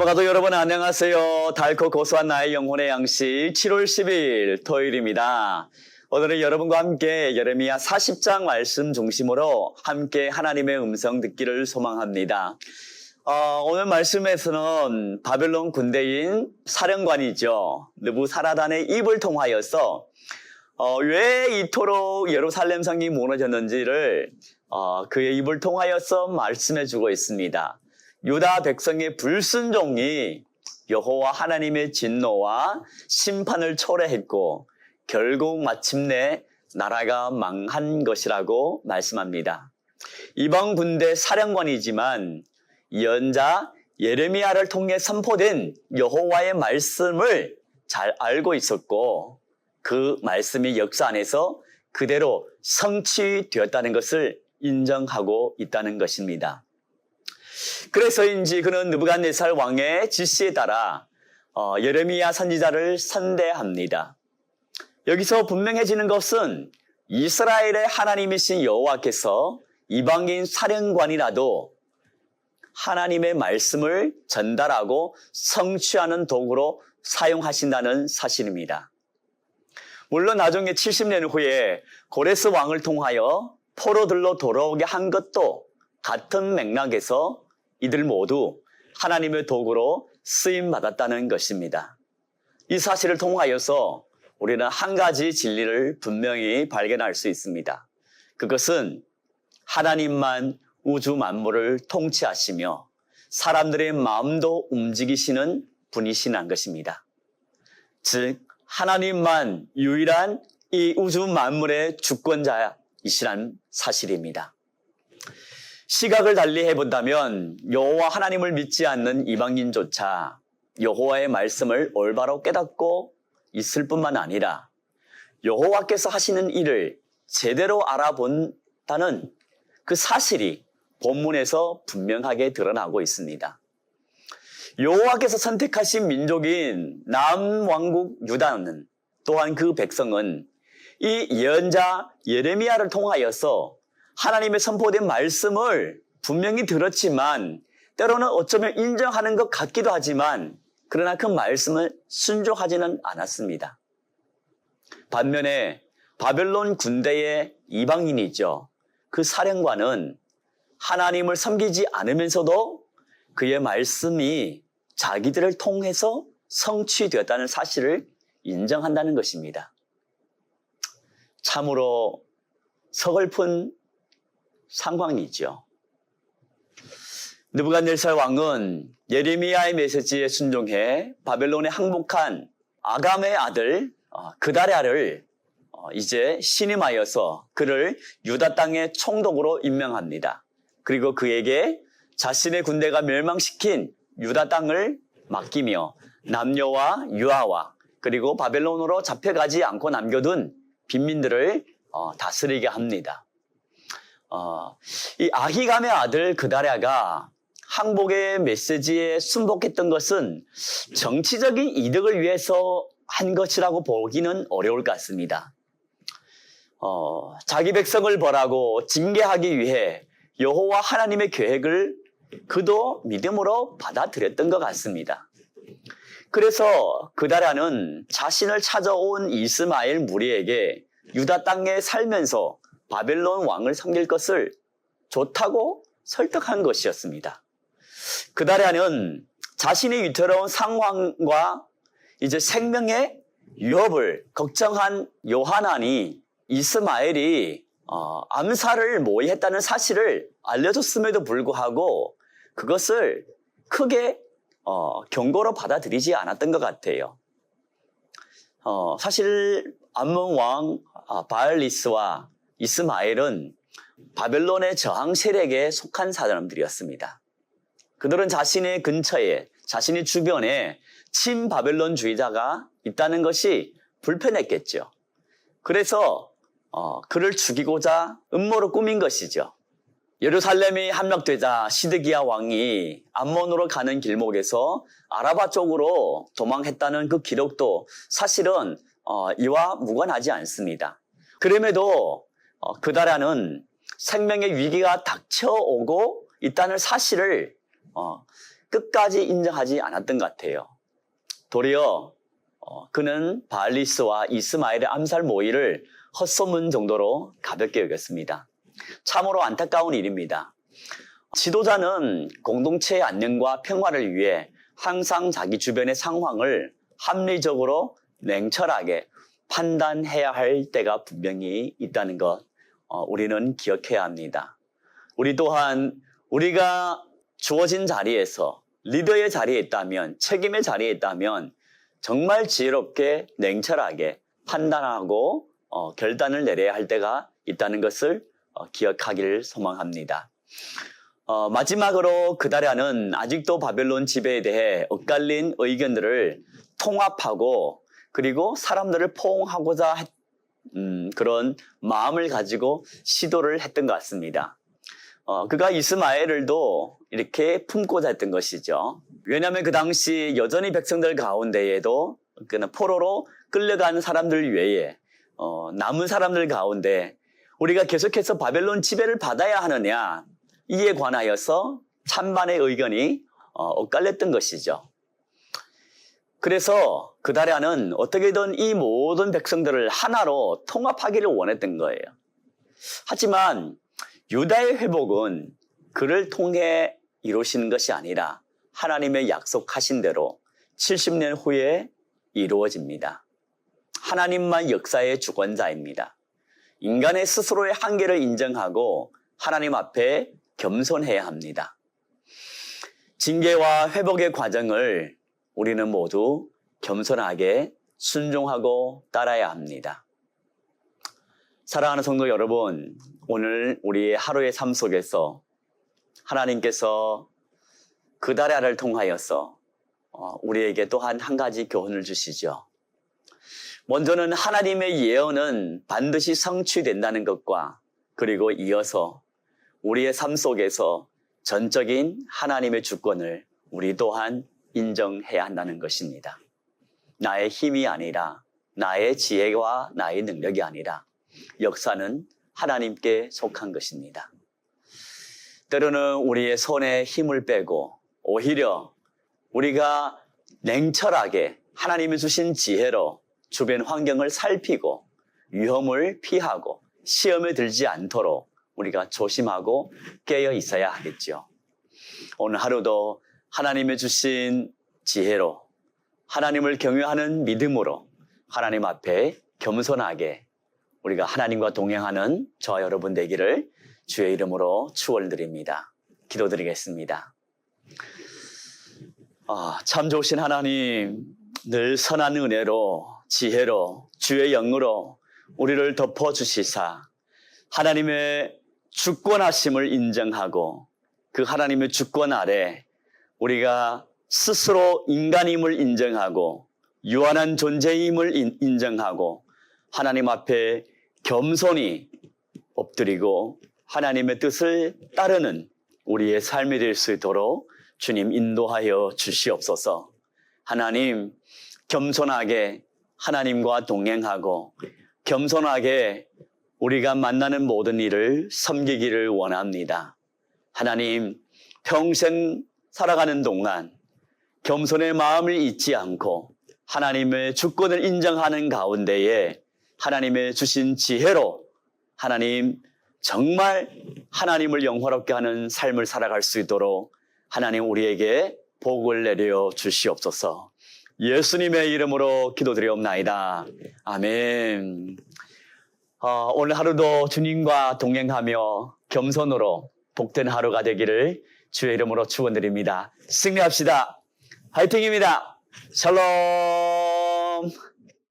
사랑도 여러분 안녕하세요. 달고 고소한 나의 영혼의 양식 7월 10일 토요일입니다. 오늘은 여러분과 함께 예레미야 40장 말씀 중심으로 함께 하나님의 음성 듣기를 소망합니다. 오늘 말씀에서는 바벨론 군대인 사령관이죠. 느부사라단의 입을 통하여서 왜 이토록 예루살렘 성이 무너졌는지를 그의 입을 통하여서 말씀해주고 있습니다. 유다 백성의 불순종이 여호와 하나님의 진노와 심판을 초래했고 결국 마침내 나라가 망한 것이라고 말씀합니다. 이방 군대 사령관이지만 예언자 예레미야를 통해 선포된 여호와의 말씀을 잘 알고 있었고 그 말씀이 역사 안에서 그대로 성취되었다는 것을 인정하고 있다는 것입니다. 그래서인지 그는 느부갓네살 왕의 지시에 따라 예레미야 선지자를 선대합니다. 여기서 분명해지는 것은 이스라엘의 하나님이신 여호와께서 이방인 사령관이라도 하나님의 말씀을 전달하고 성취하는 도구로 사용하신다는 사실입니다. 물론 나중에 70년 후에 고레스 왕을 통하여 포로들로 돌아오게 한 것도 같은 맥락에서 이들 모두 하나님의 도구로 쓰임받았다는 것입니다. 이 사실을 통하여서 우리는 한 가지 진리를 분명히 발견할 수 있습니다. 그것은 하나님만 우주 만물을 통치하시며 사람들의 마음도 움직이시는 분이시라는 것입니다. 즉 하나님만 유일한 이 우주 만물의 주권자이시라는 사실입니다. 시각을 달리 해본다면 여호와 하나님을 믿지 않는 이방인조차 여호와의 말씀을 올바로 깨닫고 있을 뿐만 아니라 여호와께서 하시는 일을 제대로 알아본다는 그 사실이 본문에서 분명하게 드러나고 있습니다. 여호와께서 선택하신 민족인 남왕국 유다는 또한 그 백성은 이 예언자 예레미야를 통하여서 하나님의 선포된 말씀을 분명히 들었지만 때로는 어쩌면 인정하는 것 같기도 하지만 그러나 그 말씀을 순종하지는 않았습니다. 반면에 바벨론 군대의 이방인이죠. 그 사령관은 하나님을 섬기지 않으면서도 그의 말씀이 자기들을 통해서 성취되었다는 사실을 인정한다는 것입니다. 참으로 서글픈 상황이죠. 느부갓네살 왕은 예레미야의 메시지에 순종해 바벨론에 항복한 아감의 아들 그다랴를 이제 신임하여서 그를 유다 땅의 총독으로 임명합니다. 그리고 그에게 자신의 군대가 멸망시킨 유다 땅을 맡기며 남녀와 유아와 그리고 바벨론으로 잡혀가지 않고 남겨둔 빈민들을 다스리게 합니다. 이 아히감의 아들 그다랴가 항복의 메시지에 순복했던 것은 정치적인 이득을 위해서 한 것이라고 보기는 어려울 것 같습니다. 자기 백성을 벌하고 징계하기 위해 여호와 하나님의 계획을 그도 믿음으로 받아들였던 것 같습니다. 그래서 그다랴는 자신을 찾아온 이스마엘 무리에게 유다 땅에 살면서 바벨론 왕을 섬길 것을 좋다고 설득한 것이었습니다. 그다랴는 자신의 위태로운 상황과 이제 생명의 위협을 걱정한 요하난이 이스마엘이 암살을 모의했다는 사실을 알려줬음에도 불구하고 그것을 크게 경고로 받아들이지 않았던 것 같아요. 사실 암몬 왕 바알리스와 이스마엘은 바벨론의 저항 세력에 속한 사람들이었습니다. 그들은 자신의 근처에 자신의 주변에 친바벨론주의자가 있다는 것이 불편했겠죠. 그래서 그를 죽이고자 음모를 꾸민 것이죠. 예루살렘이 함락되자 시드기야 왕이 암몬으로 가는 길목에서 아라바 쪽으로 도망했다는 그 기록도 사실은 이와 무관하지 않습니다. 그럼에도 그다랴는 생명의 위기가 닥쳐오고 있다는 사실을 끝까지 인정하지 않았던 것 같아요. 도리어 그는 바알리스와 이스마엘의 암살 모의를 헛소문 정도로 가볍게 여겼습니다. 참으로 안타까운 일입니다. 지도자는 공동체의 안녕과 평화를 위해 항상 자기 주변의 상황을 합리적으로 냉철하게 판단해야 할 때가 분명히 있다는 것 우리는 기억해야 합니다. 우리 또한 우리가 주어진 자리에서 리더의 자리에 있다면, 책임의 자리에 있다면 정말 지혜롭게 냉철하게 판단하고 결단을 내려야 할 때가 있다는 것을 기억하기를 소망합니다. 마지막으로 그다랴는 아직도 바벨론 지배에 대해 엇갈린 의견들을 통합하고 그리고 사람들을 포용하고자 그런 마음을 가지고 시도를 했던 것 같습니다. 그가 이스마엘을도 이렇게 품고자 했던 것이죠. 왜냐하면 그 당시 여전히 백성들 가운데에도 포로로 끌려간 사람들 외에 남은 사람들 가운데 우리가 계속해서 바벨론 지배를 받아야 하느냐 이에 관하여서 찬반의 의견이 엇갈렸던 것이죠. 그래서 그다랴는 어떻게든 이 모든 백성들을 하나로 통합하기를 원했던 거예요. 하지만 유다의 회복은 그를 통해 이루어지는 것이 아니라 하나님의 약속하신 대로 70년 후에 이루어집니다. 하나님만 역사의 주권자입니다. 인간의 스스로의 한계를 인정하고 하나님 앞에 겸손해야 합니다. 징계와 회복의 과정을 우리는 모두 겸손하게 순종하고 따라야 합니다. 사랑하는 성도 여러분, 오늘 우리의 하루의 삶 속에서 하나님께서 그다랴를 통하여서 우리에게 또한 한 가지 교훈을 주시죠. 먼저는 하나님의 예언은 반드시 성취된다는 것과 그리고 이어서 우리의 삶 속에서 전적인 하나님의 주권을 우리 또한 인정해야 한다는 것입니다. 나의 힘이 아니라 나의 지혜와 나의 능력이 아니라 역사는 하나님께 속한 것입니다. 때로는 우리의 손에 힘을 빼고 오히려 우리가 냉철하게 하나님이 주신 지혜로 주변 환경을 살피고 위험을 피하고 시험에 들지 않도록 우리가 조심하고 깨어 있어야 하겠죠. 오늘 하루도 하나님의 주신 지혜로 하나님을 경외하는 믿음으로 하나님 앞에 겸손하게 우리가 하나님과 동행하는 저와 여러분 되기를 주의 이름으로 축원드립니다. 기도드리겠습니다. 참 좋으신 하나님, 늘 선한 은혜로 지혜로 주의 영으로 우리를 덮어주시사 하나님의 주권하심을 인정하고 그 하나님의 주권 아래 우리가 스스로 인간임을 인정하고 유한한 존재임을 인정하고 하나님 앞에 겸손히 엎드리고 하나님의 뜻을 따르는 우리의 삶이 될 수 있도록 주님 인도하여 주시옵소서. 하나님, 겸손하게 하나님과 동행하고 겸손하게 우리가 만나는 모든 일을 섬기기를 원합니다. 하나님, 평생 살아가는 동안 겸손의 마음을 잊지 않고 하나님의 주권을 인정하는 가운데에 하나님의 주신 지혜로 하나님 정말 하나님을 영화롭게 하는 삶을 살아갈 수 있도록 하나님 우리에게 복을 내려 주시옵소서. 예수님의 이름으로 기도드리옵나이다. 아멘. 오늘 하루도 주님과 동행하며 겸손으로 복된 하루가 되기를 주의 이름으로 축원드립니다. 승리합시다. 화이팅입니다. 샬롬.